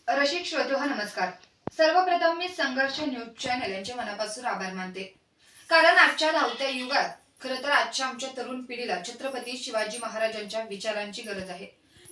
रसिक श्रोते हो नमस्कार. सर्वप्रथम मी संघर्ष न्यूज चॅनल यांचे मनापासून आभार मानते. कारण आजच्या धावत्या युगात खरं तर आजच्या आमच्या तरुण पिढीला छत्रपती शिवाजी महाराजांच्या विचारांची गरज आहे.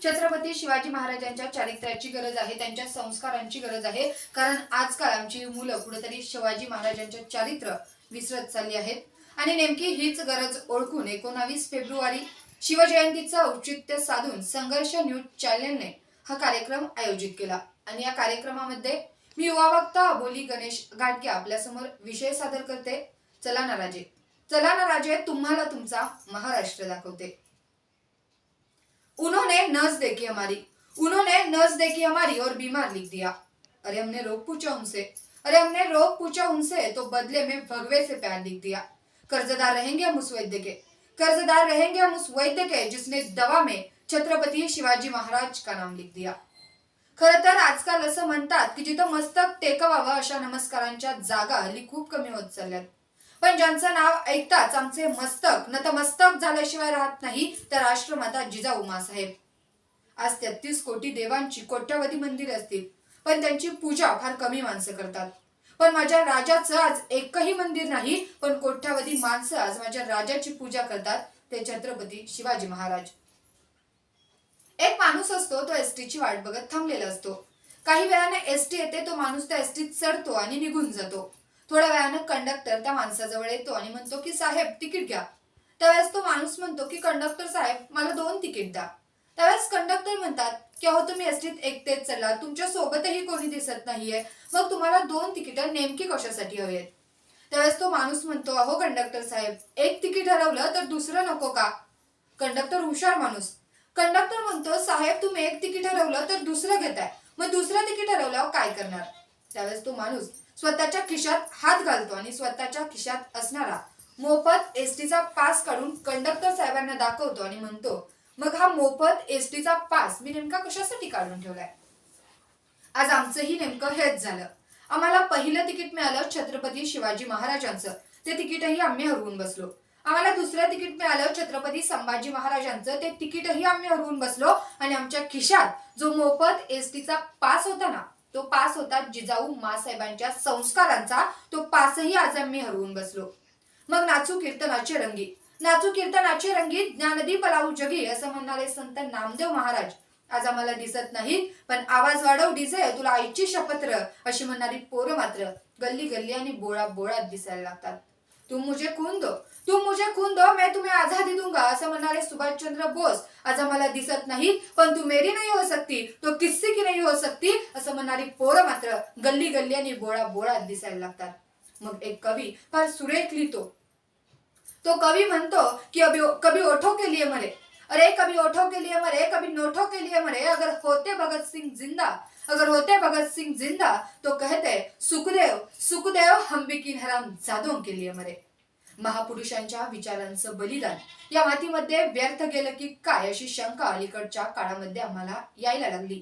छत्रपती शिवाजी महाराजांच्या चारित्र्याची गरज आहे, त्यांच्या संस्कारांची गरज आहे. कारण आजकाल आमची मुलं कुठेतरी शिवाजी महाराजांचे चारित्र्य विसरत चालली आहेत आणि नेमकी हीच गरज ओळखून 19 फेब्रुवारी शिवजयंतीचं औचित्य साधून संघर्ष न्यूज चॅनलने हा कार्यक्रम आयोजित केला. आणि या कार्यक्रमामध्ये मी युवा वक्ता अबोली गणेश घाटगे आपल्या समोर विषय सादर करते. चला ना राजे, चला ना राजे, तुम्हाला तुमचा महाराष्ट्र दाखवते. उन्होंने नस देखी हमारी, उन्होंने नस देखी हमारी और बीमार लिख दिया. अरे हमने रोग पूछा उनसे, अरे हमने रोग पूछा उनसे तो बदले में भगवे से प्यार लिख दिया. कर्जदार रहेंगे हम उस वैद्य के, कर्जदार रहेंगे हम उस वैद्य के जिसने दवा में छत्रपती शिवाजी महाराज का नाम लिख दिया. खरं तर आजकाल असं म्हणतात की जिथं मस्तक टेकवावं अशा नमस्कारांच्या जागा हल्ली खूप कमी होत चालल्यात. पण ज्यांचं नाव ऐकताच आमचे मस्तक नतमस्तक झाल्याशिवाय राहत नाही तर राष्ट्रमाता जिजाऊ माँसाहेब. आज 33 कोटी देवांची कोट्यावधी मंदिर असतील पण त्यांची पूजा फार कमी माणसं करतात. पण माझ्या राजाचं आज एकही मंदिर नाही पण कोट्यावधी माणसं आज माझ्या राजाची पूजा करतात, ते छत्रपती शिवाजी महाराज. एक माणूस असतो तो एसटीची वाट बघत थांबलेला असतो. काही वेळाने एसटी येते, तो माणूस त्या एसटीत चढतो आणि निघून जातो. थोड्या वेळाने कंडक्टर त्या माणसाजवळ येतो आणि म्हणतो की साहेब तिकीट घ्या. त्यावेळेस तो माणूस म्हणतो की कंडक्टर साहेब मला 2 तिकीट द्या. त्यावेळेस कंडक्टर म्हणतात की अहो तुम्ही एसटीत एकटेच चढला, तुमच्या सोबतही कोणी दिसत नाहीये, मग तुम्हाला 2 तिकीट नेमकी कशासाठी हवी आहेत. त्यावेळेस तो माणूस म्हणतो अहो कंडक्टर साहेब एक तिकीट हरवलं तर दुसरं नको का. कंडक्टर हुशार माणूस. कंडक्टर म्हणतो साहेब तुम्ही एक तिकीट हरवलं तर दुसरं घेताय, मग दुसरं तिकीट हरवल्यावर काय करणार. त्यावेळेस तो माणूस स्वतःच्या खिशात हात घालतो आणि स्वतःच्या खिशात असणारा मोफत एसटीचा पास काढून कंडक्टर साहेबांना दाखवतो आणि म्हणतो मग हा मोफत एसटीचा पास मी नेमका कशासाठी काढून ठेवलाय. आज आमचंही नेमकं हेच झालं. आम्हाला पहिलं तिकीट मिळालं छत्रपती शिवाजी महाराजांचं, ते तिकीटही आम्ही हरवून बसलो. आम्हाला दुसरं तिकीट मिळालं छत्रपती संभाजी महाराजांचं, ते तिकीटही आम्ही हरवून बसलो. आणि आमच्या खिशात जो मोफत एसटीचा पास होता ना, तो पास होता जिजाऊ माँसाहेबांच्या संस्कारांचा, तो पासही आज आम्ही हरवून बसलो. मग नाचू कीर्तनाचे रंगी, नाचू कीर्तनाचे रंगी, ज्ञानदीप लावू जगी असं म्हणणारे संत नामदेव महाराज आज आम्हाला दिसत नाहीत. पण आवाज वाढव डीजे तुला आईची शपथ र अशी म्हणणारी पोरं मात्र गल्ली गल्ली आणि बोळा बोळात दिसायला लागतात. तुम मुझे खून दो, तुम मुझे खून दो मैं तुम्हें आजादी दूंगा असं म्हणणारे सुभाषचंद्र बोस आज आम्हाला दिसत नाही. पण तू मेरी नहीं हो सकती तो किसी की नहीं हो सकती असं म्हणणारी पोरं मात्र गल्ली गल्ली आणि बोळा बोळात दिसायला लागतात. मग एक कवी फार सुरेख लिहितो. तो कवी म्हणतो की कभी ओठों के लिए मरे, अरे कभी ओठों के लिए मरे, कभी नोटों के लिए मरे, अगर होते भगत सिंह जिंदा, अगर होते भगत सिंह जिंदा तो कहते सुखदेव सुखदेव हम भी किन हरामजादों के लिए मरे. महापुरुषांच्या विचारांचं बलिदान या मातीमध्ये व्यर्थ गेलं की काय अशी शंका अलीकडच्या काळामध्ये आम्हाला यायला लागली.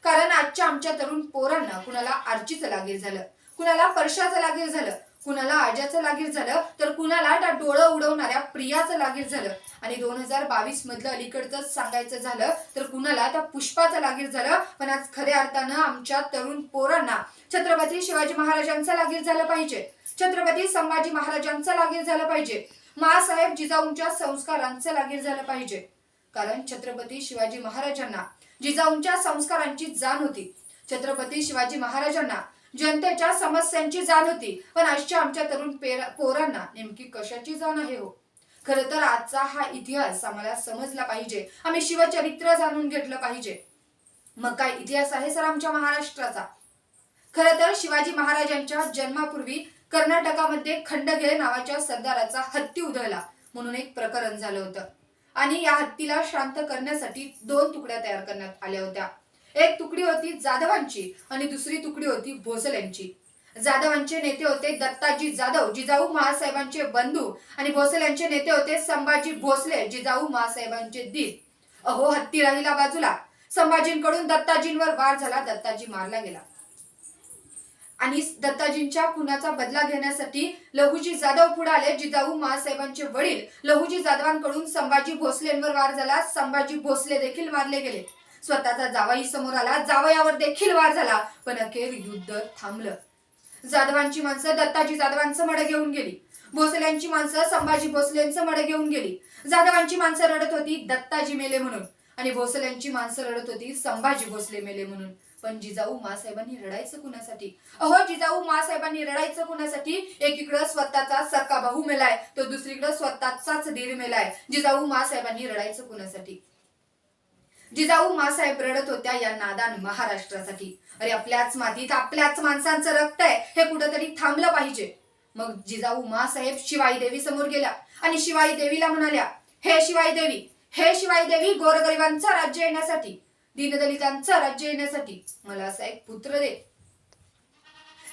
कारण आजच्या आमच्या तरुण पोरांना कुणाला आर्चीचं लागीर झालं, कुणाला परशाचं लागीर झालं, कुणाला आजाचं लागीर झालं, तर कुणाला त्या डोळं उडवणाऱ्या प्रियाचं लागीर झालं. आणि 2022 मधलं अलीकडचं सांगायचं झालं तर कुणाला त्या पुष्पाचं लागीर झालं. पण आज खऱ्या अर्थानं आमच्या तरुण पोरांना छत्रपती शिवाजी महाराजांचं लागीर झालं पाहिजे, छत्रपती संभाजी महाराजांचं लागीर झालं पाहिजे, माँसाहेब जिजाऊंच्या संस्कारांचं लागीर झालं पाहिजे. कारण छत्रपती शिवाजी महाराजांना जिजाऊंच्या संस्कारांची जाण होती. छत्रपती शिवाजी महाराजांना जनतेच्या समस्यांची जाण होती. पण आजच्या आमच्या तरुण पोरांना नेमकी कशाची जाण आहे हो. खरं तर आजचा हा इतिहास आम्हाला समजला पाहिजे, आम्ही शिवचरित्र जाणून घेतलं पाहिजे. मग काय इतिहास आहे सर आमच्या महाराष्ट्राचा. खरं तर शिवाजी महाराजांच्या जन्मापूर्वी कर्नाटकामध्ये खंडगे नावाच्या सरदाराचा हत्ती उधळला म्हणून एक प्रकरण झालं होतं. आणि या हत्तीला शांत करण्यासाठी 2 तुकड्या तयार करण्यात आल्या होत्या. एक तुकडी होती जाधवांची आणि दुसरी तुकडी होती भोसल्यांची. जाधवांचे नेते होते दत्ताजी जाधव जिजाऊ माँसाहेबांचे बंधू आणि भोसल्यांचे नेते होते संभाजी भोसले जिजाऊ माँसाहेबांचे दीर. अहो हत्ती राहिला बाजूला, संभाजींकडून दत्ताजींवर वार झाला, दत्ताजी मारला गेला. आणि दत्ताजींच्या खुनाचा बदला घेण्यासाठी लहुजी जाधव पुढे आले. जिजाऊ महासाहेबांचे वडील लहुजी जाधवांकडून संभाजी भोसलेंवर वार झाला. संभाजी भोसले देखील मारले गेले. स्वतःचा जावई समोर आला, जावयावर देखील वार झाला, पण अखेर युद्ध थांबलं. जाधवांची माणसं दत्ताजी जाधवांचं मड घेऊन गेली. भोसल्यांची माणसं संभाजी भोसलेंचं मड घेऊन गेली. जाधवांची माणसं रडत होती दत्ताजी मेले म्हणून, आणि भोसल्यांची माणसं रडत होती संभाजी भोसले मेले म्हणून. पण जिजाऊ मासाहेबांनी रडायचं कुणासाठी? अहो, जिजाऊ मासाहेबांनी रडायचं कुणासाठी? एकीकडे स्वतःचा सक्का भाऊ मेलाय, तो दुसरीकडे स्वतःचाच दीर मेलाय. जिजाऊ मासाहेबांनी रडायचं कुणासाठी? जिजाऊ मासाहेब रडत होत्या या नादान महाराष्ट्रासाठी. अरे, आपल्याच मातीत आपल्याच माणसांचं रक्त आहे, हे कुठंतरी थांबलं पाहिजे. मग जिजाऊ मासाहेब शिवाई देवी समोर गेल्या आणि शिवाई देवीला म्हणाल्या, हे शिवाई देवी, हे शिवाई देवी, गोरगरिबांचं राज्य येण्यासाठी, दीनदलितांचं राज्य येण्यासाठी मला असा एक पुत्र दे.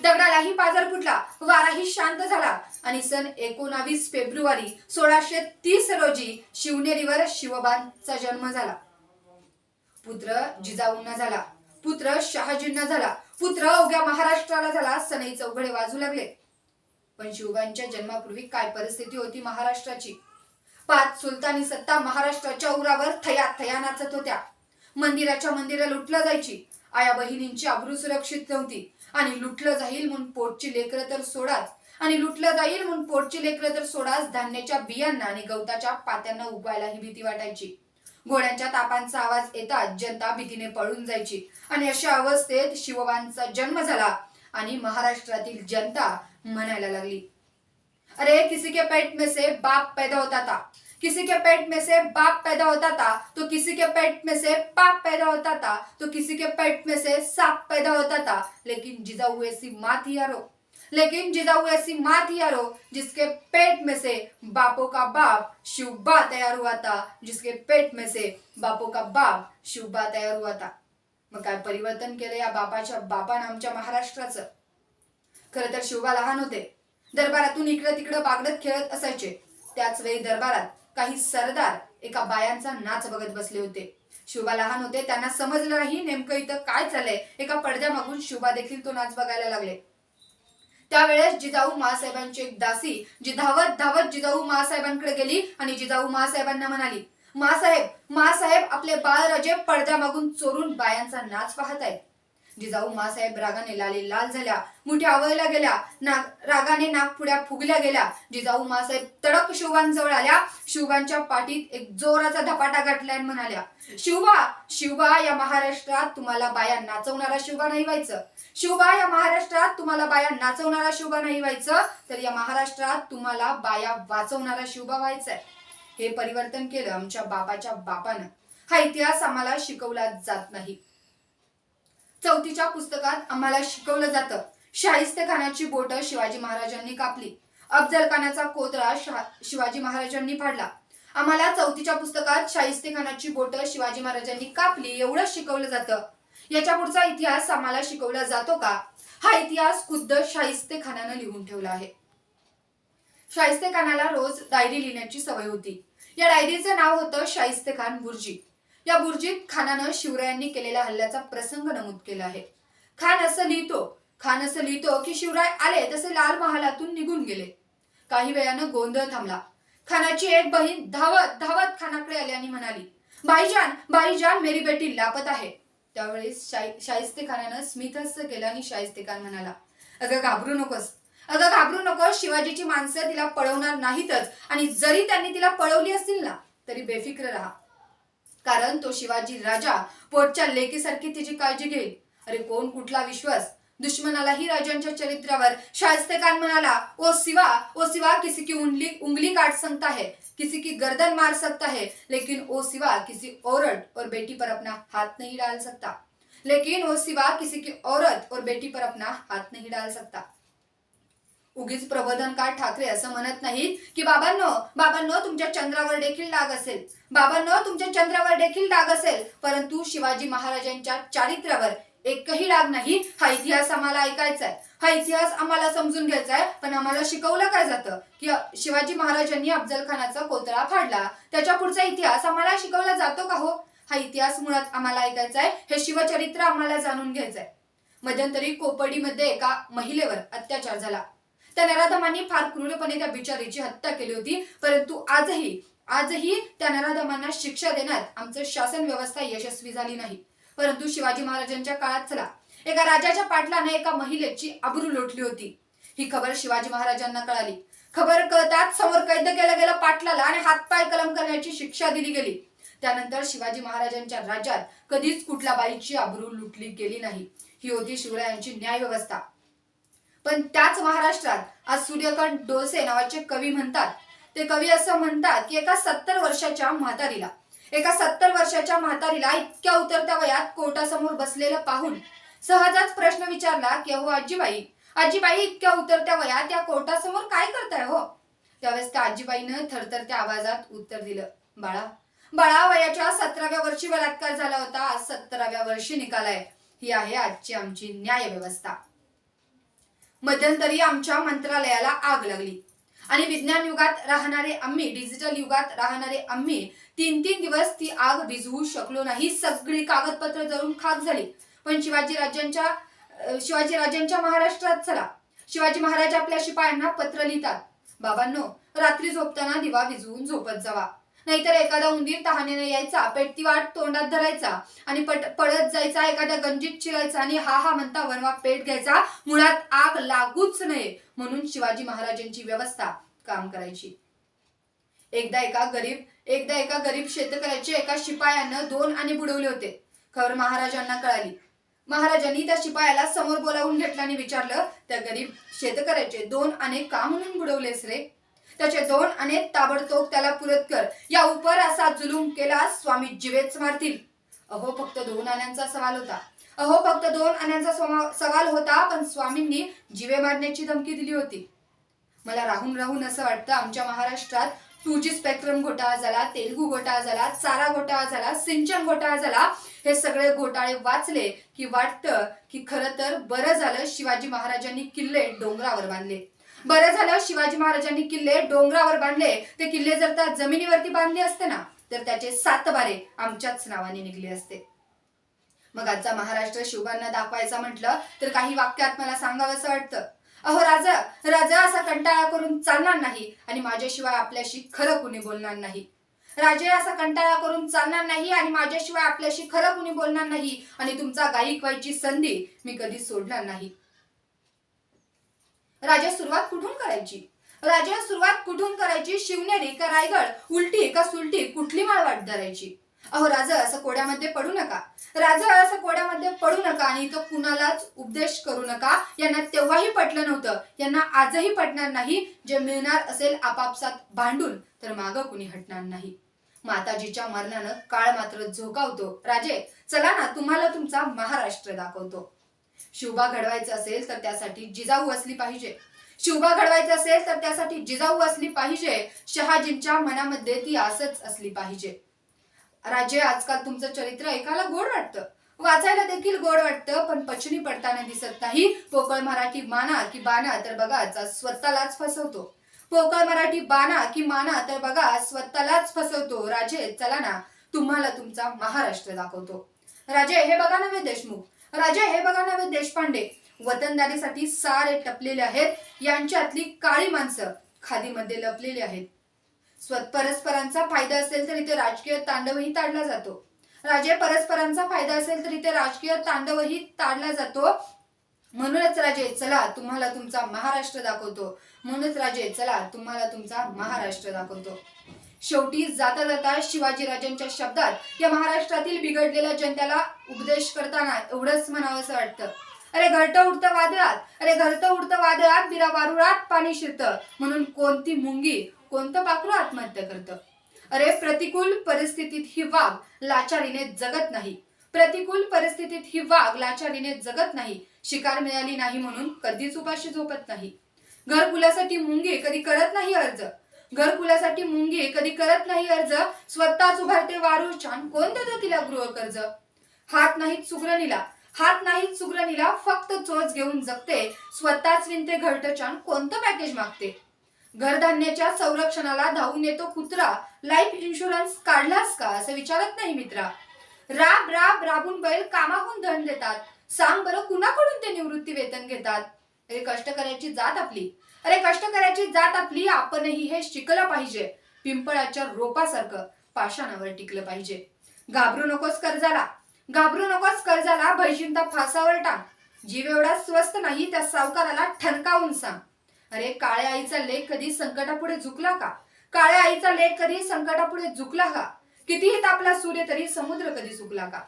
दगडालाही पाझर फुटला, वाराही शांत झाला आणि सन 19 फेब्रुवारी 1630 रोजी शिवनेरीवर शिवबांचा जन्म झाला. पुत्र जिजाऊंना झाला, पुत्र शहाजींना झाला, पुत्र अवघ्या महाराष्ट्राला झाला. सनई चौघडे वाजू लागले. पण शिवबांच्या जन्मापूर्वी काय परिस्थिती होती महाराष्ट्राची? 5 सुलतानी सत्ता महाराष्ट्राच्या उरावर थया थया नाचत होत्या. मंदिराच्या मंदिरं लुटलं जायची. आया बहिणींची अब्रू सुरक्षित नव्हती. आणि लुटलं जाईल म्हणून पोटची लेकरं तर सोडाच, आणि लुटलं जाईल म्हणून पोटची लेकरं तर सोडाच, धान्याच्या बियांना आणि गवताच्या पात्यांना उगवायलाही भीती वाटायची. घोड्यांच्या तापांचा आवाज येताच जनता भीतीने पळून जायची. आणि अशा अवस्थेत शिवबांचा जन्म झाला आणि महाराष्ट्रातील जनता म्हणायला लागली, अरे, किसी के पेट में से बाप पैदा होता था, किसी के पेट में से बाप पैदा होता था, तो किसी के पेट में से पाप पैदा होता था, तो किसी के पेट में से सांप पैदा होता था, लेकिन जिजाऊ ऐसी माँ थी यारो, लेकिन जिजाऊ ऐसी माँ थी यारो, जिसके पेट में से बापों का बाप शिवबा तैयार हुआ था, जिसके पेट में से बापों का बाप शिवबा तैयार हुआ था. मग काय परिवर्तन केलं या बापाच्या बापानं आमच्या महाराष्ट्राचं? खरं तर शिवबा लहान होते. दरबारातून इकडे तिकडे बागडत खेळत असायचे. त्याच वेळी दरबारात काही सरदार एका बायांचा नाच बघत बसले होते. शिवबा लहान होते, त्यांना समजलं नाही नेमकं इथं काय चाललंय. एका पडद्यामागून शिवबा देखील तो नाच बघायला लागले. त्यावेळेस जिजाऊ महासाहेबांची एक दासी जी धावत धावत जिजाऊ महासाहेबांकडे गेली आणि जिजाऊ महासाहेबांना म्हणाली, मासाहेब, मासाहेब, आपले बाळराजे पडद्यामागून चोरून बायांचा नाच पाहत आहेत. जिजाऊ मासाहेब रागाने लाले लाल झाल्या, मुठ्या आवळल्या गेल्या, रागाने नागपुड्या फुगल्या गेल्या. जिजाऊ मासाहेब तडक शिवबांजवळ आल्या. शिवबांच्या पाठीत एक जोराचा धपाटा गाठला आणि म्हणाल्या, शिवबा, शिवबा, या महाराष्ट्रात तुम्हाला बाया नाचवणारा शिवबा नाही व्हायचं. शिवबा, या महाराष्ट्रात तुम्हाला बाया नाचवणारा शिवबा नाही व्हायचं, तर या महाराष्ट्रात तुम्हाला बाया वाचवणारा शिवबा व्हायचंय. हे परिवर्तन केलं आमच्या बापाच्या बापानं. हा इतिहास आम्हाला शिकवला जात नाही. 4थीच्या पुस्तकात आम्हाला शिकवलं जातं, शाहिस्तेखानाची बोटं शिवाजी महाराजांनी कापली, अफजलखानाचा कोतरा शिवाजी महाराजांनी फाडला. आम्हाला 4थीच्या पुस्तकात शाहिस्तेखानाची बोटं शिवाजी महाराजांनी कापली एवढं शिकवलं जातं. याच्या पुढचा इतिहास आम्हाला शिकवला जातो का? हा इतिहास खुद्द शाहिस्तेखानानं लिहून ठेवला आहे. शाहिस्तेखानाला रोज डायरी लिहिण्याची सवय होती. या डायरीचं नाव होतं शाहिस्तेखान बुर्जी. या बुर्जीत खानानं शिवरायांनी केलेल्या हल्ल्याचा प्रसंग नमूद केला आहे. खान असं लिहितो की शिवराय आले तसे लाल महालातून निघून गेले. काही वेळानं गोंधळ थांबला. खानाची एक बहीण धावत धावत खानाकडे आली आणि म्हणाली, भाईजान, भाईजान, मेरी बेटी लापता आहे. त्यावेळेस शाहिस्तेखानानं स्मितहास्य केलं आणि शाहिस्तेखान म्हणाला, अगं घाबरू नकोस, अगं घाबरू नकोस, शिवाजीची माणसं तिला पळवणार नाहीतच, आणि जरी त्यांनी तिला पळवली असतील ना तरी बेफिक्र राहा, कारण तो शिवाजी राजा पोटच्या लेकीसारखी तिची काळजी घेईल. अरे, कोण कुठला विश्वास? दुश्मनालाही राजांच्या चरित्रावर. शाहिस्तेखान म्हणाला, ओ सिवा, किसी की उंगली काट सकता है, किसी की गर्दन मार सकता है, लेकिन ओ सिवा किसी औरत और बेटी पर अपना हाथ नहीं डाल सकता, लेकिन ओ सिवा किसी की औरत और बेटी पर अपना हाथ नहीं डाल सकता. उगीच प्रबोधनकार ठाकरे असं म्हणत नाहीत की बाबांनो तुमच्या चंद्रावर देखील डाग असेल, बाबांनो तुमच्या चंद्रावर देखील डाग असेल, परंतु शिवाजी महाराजांच्या चारित्र्यावर एकही डाग नाही. हा इतिहास आम्हाला ऐकायचा आहे, हा इतिहास आम्हाला समजून घ्यायचा आहे. पण आम्हाला शिकवलं काय जातं की शिवाजी महाराजांनी अफजलखानाचा कोतरा फाडला, त्याच्या पुढचा इतिहास आम्हाला शिकवला जातो का हो? हा इतिहास मुळात आम्हाला ऐकायचा आहे. हे शिवचरित्र आम्हाला जाणून घ्यायचंय. मध्यंतरी कोपर्डीमध्ये एका महिलेवर अत्याचार झाला. त्या नराधमांनी फार क्रूरपणे त्या बिचारीची हत्या केली होती. परंतु आजही त्या नराधमांना शिक्षा देण्यात आमचं शासन व्यवस्था यशस्वी झाली नाही. परंतु शिवाजी महाराजांच्या काळात चला एका राजाच्या पाटलाने एका महिलेची आबरू लोटली होती. ही खबर शिवाजी महाराजांना कळाली. खबर कळताच समोर कैद केलं गेलं पाटलाला आणि हातपाय कलम करण्याची शिक्षा दिली गेली. त्यानंतर शिवाजी महाराजांच्या राज्यात कधीच कुठल्या बाईची आबरू लुटली गेली नाही. ही होती शिवरायांची न्याय व्यवस्था. पण त्याच महाराष्ट्रात आज सूर्यकांत डोळसे नावाचे कवी म्हणतात. ते कवी असं म्हणतात की एका 70 वर्षाच्या म्हातारीला इतक्या उतरत्या वयात कोर्टासमोर बसलेलं पाहून सहजच प्रश्न विचारला की अहो आजीबाई इतक्या उतरत्या वयात या कोर्टासमोर काय करताय हो? त्यावेळेस त्या आजीबाईनं थरथरत्या आवाजात उत्तर दिलं, बाळा वयाच्या 17व्या वर्षी बलात्कार झाला होता, आज 17व्या वर्षी निकालाय. ही आहे आजची आमची न्याय व्यवस्था. मध्यंतरी आमच्या मंत्रालयाला आग लागली आणि विज्ञान युगात राहणारे आम्ही, डिजिटल युगात राहणारे आम्ही 3 दिवस ती आग विझवू शकलो नाही. सगळी कागदपत्र जळून खाक झाली. पण शिवाजी राजांच्या महाराष्ट्रात चला शिवाजी महाराज आपल्या शिपायांना पत्र लिहितात, बाबांनो रात्री झोपताना दिवा विझवून झोपत जावा, नाहीतर एखादा उंदीर तहानेने यायचा, पेटती वाट तोंडात धरायचा आणि पळत जायचा, एखाद्या गंजीत चिरायचा आणि हा म्हणता वनवा पेट घ्यायचा. मुळात आग लागूच नये म्हणून शिवाजी महाराजांची व्यवस्था काम करायची. एकदा एका गरीब शेतकऱ्याचे एका शिपायानं 2 आणे बुडवले होते. खबर महाराजांना कळाली. महाराजांनी त्या शिपायाला समोर बोलावून घेतलं आणि विचारलं, त्या गरीब शेतकऱ्याचे 2 आणे का म्हणून बुडवलेस रे? त्याचे 2 आणे ताबडतोब त्याला पुरत कर, या उपर असा जुलूम केला स्वामी जिवेच मारतील. अहो फक्त 2 आण्यांचा सवाल होता पण स्वामींनी जिवे मारण्याची धमकी दिली होती. मला राहून असं वाटतं आमच्या महाराष्ट्रात 2G स्पेक्ट्रम घोटाळा झाला, तेलगू घोटाळा झाला, चारा घोटाळा झाला, सिंचन घोटाळा झाला. हे सगळे घोटाळे वाचले की वाटतं की खरं तर बरं झालं शिवाजी महाराजांनी किल्ले डोंगरावर बांधले. ते किल्ले जर त्या जमिनीवरती बांधले असते ना तर त्याचे 7 बारे आमच्याच नावाने निघले असते. मग आजचा महाराष्ट्र शिवबांना दाखवायचा म्हटलं तर काही वाक्यात मला सांगावंसं वाटतं, अहो राजा असा कंटाळा करून चालणार नाही आणि माझ्याशिवाय आपल्याशी खरं कुणी बोलणार नाही. आणि तुमचा गायक व्हायची संधी मी कधी सोडणार नाही. राजा सुरुवात कुठून करायची? शिवनेरी का रायगड, उलटी का सुलटी, कुठली माळवाट धरायची? अहो राजा असं कोड्यामध्ये पडू नका आणि इथं कुणालाच उपदेश करू नका. यांना तेव्हाही पटलं नव्हतं, यांना आजही पटणार नाही. जे मिळणार असेल आपापसात भांडून तर मागं कुणी हटणार नाही. माताजीच्या मरणानं काळ मात्र झोकावतो. राजे चला ना, तुम्हाला तुमचा महाराष्ट्र दाखवतो. शिवबा घडवायचं असेल तर त्यासाठी जिजाऊ असली पाहिजे. शहाजींच्या मनामध्ये ती आसच असली पाहिजे. राजे आजकाल तुमचं चरित्र ऐकायला गोड वाटतं, वाचायला देखील गोड वाटतं, पण पचनी पडताना दिसत नाही. पोकळ मराठी माना की बाना तर बघा स्वतःलाच फसवतो. राजे चला ना, तुम्हाला तुमचा महाराष्ट्र दाखवतो. राजे हे बघा नवे देशपांडे, वतनदारीसाठी सारे टपलेले आहेत. यांच्यातली काळी माणसं खादीमध्ये लपलेली आहेत. परस्परांचा फायदा असेल तर इथे राजकीय तांडवही ताडला जातो. म्हणूनच राजे चला तुम्हाला तुमचा महाराष्ट्र दाखवतो. शेवटी जाता शिवाजी राजांच्या शब्दात या महाराष्ट्रातील बिघडलेल्या जनतेला उपदेश करताना एवढंच म्हणावंसं वाटतं, अरे घरटं उडतं वादळात बिरा वारुळात पाणी शिरतं, म्हणून कोणती मुंगी कोणतं पाखरू आत्महत्या करतं. अरे प्रतिकूल परिस्थितीत ही वाघ लाचारीने जगत नाही. शिकार मिळाली नाही म्हणून कधीच उपाशी झोपत नाही. घरकुलासाठी मुंगी कधी करत नाही अर्ज. स्वतःच उभारते वारूळ छान, कोण देतं तिला गृहकर्ज. हात नाहीत सुग्रणीला फक्त चोच घेऊन जगते. स्वतःच विणते घरटं छान, कोणतं पॅकेज मागते. घरधान्याच्या संरक्षणाला धावून येतो कुत्रा. लाईफ इन्शुरन्स काढलास का असं विचारत नाही मित्रा. राबून बैल कामाहून धन देतात. सांग बरं, कुणाकडून ते निवृत्ती वेतन घेतात? अरे कष्ट करायची जात आपली, अरे कष्ट करायची जात आपली, आपणही हे शिकलं पाहिजे. पिंपळाच्या रोपासारखं पाषाणावर टिकलं पाहिजे. घाबरू नकोस कर्जाला, घाबरू नकोस कर्जाला, भयचिंता फासावर टाक. जीव एवढा स्वस्त नाही, त्या सावकाराला ठणकावून सांग. अरे काळ्या आईचा लेख कधी संकटापुढे झुकला का? काळ्या आईचा लेख कधी संकटापुढे झुकला का? कितीही तापला सूर्य तरी समुद्र कधी सुकला का?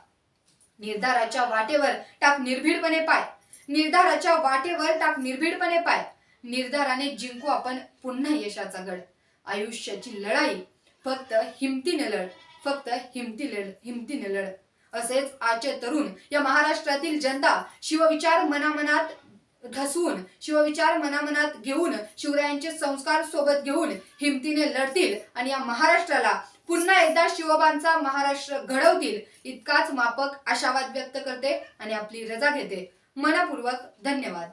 निर्धाराच्या वाटेवर टाक निर्भीडपणे पाय, निर्धाराच्या वाटेवर टाक निर्भीडपणे पाय. निर्धाराने जिंकू आपण पुन्हा यशाचा गड. आयुष्याची लढाई फक्त हिमतीने लढ, फक्त हिमतीने लढ. असेच आजचे तरुण, या महाराष्ट्रातील जनता शिवविचार मनामनात धसून, शिवविचार मनामनात घेऊन, शिवरायांचे संस्कार सोबत घेऊन हिमतीने लढतील आणि या महाराष्ट्राला पुन्हा एकदा शिवबांचा महाराष्ट्र घडवतील, इतकाच मापक आशावाद व्यक्त करते आणि आपली रजा घेते. मनपूर्वक धन्यवाद.